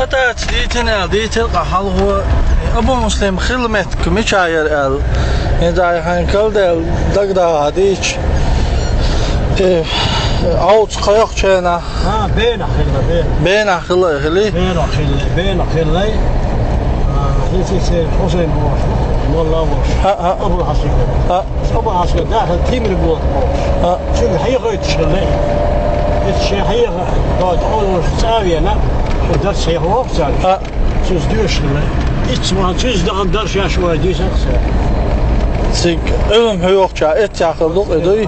أتات ديتنا قحل هو أبو مسلم خدمت كمشاير ال إذا هنقول دقدا هديش أوت قيق شينا بين أخلا خلي هي حسين بوش والله بوش أبو الحسن داخل تيم البوش شو حقيقة تشغلي الشيء قاعد أول ساوي أنا شو درس هي هو أكثر شو زدوش إتسمع شو زدان درس يا شوية دي سخسة سيك هو أكثر إتياخل دوق إدوي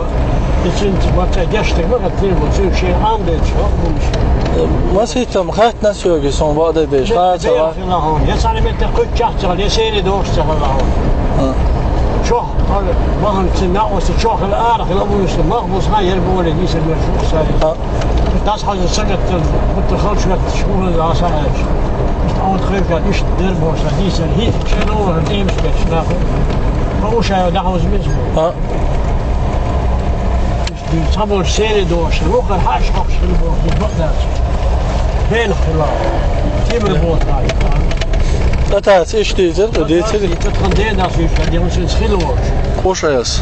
إتسنت وقت جشتك ما قد تيجي شو شيء عندك شو مش مسيتم خات نسيوكي son بعد ديش خات سوا يا سالم أنت كل شخص يا سيري دوش سهلا شو هذا ما هم تناقص شو الآرخ الأبو يسلم ما هو صغير بقول لي يسلم شو صار das hat es gesagt mit der Schule da sagst ist auch trifft ja nicht der Boss dieser hier schon nur dem Spitz nach wo schau da aus mit die Tabel Serie durch noch ein Hasch auf schon die Box بين خلال كبر بوطاي أتات إيش تيجر وديت اللي تدخل دينا في فدي مش تخلوش Uşayız.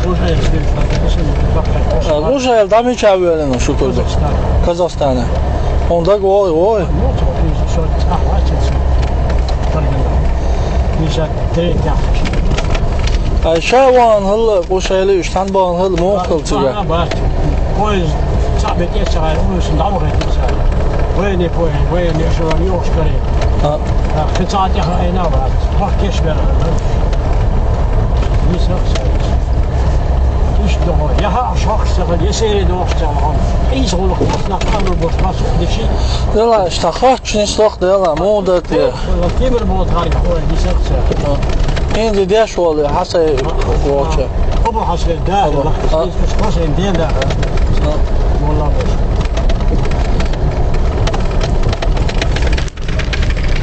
Uşayız da mı çağırıyorlar şu kurdu? Kazakistan'a. Onda oy. Şavan hılı Uşaylı üçten bağın hılı mı okul Pois sabe que essa é uma da hora que sai. Vem شو يوش كريم. خطات يا هنا راح كيش بينا. مش ده يا شخص يسير دوستان ايش هو الخطنا قالوا بس ما سوى شيء يلا اشتخصت نسلخ يلا مو ده كبر بوطاري هو دي شخص عندي ديش والله حسي واتش ابو حسن ده مش حسن ده والله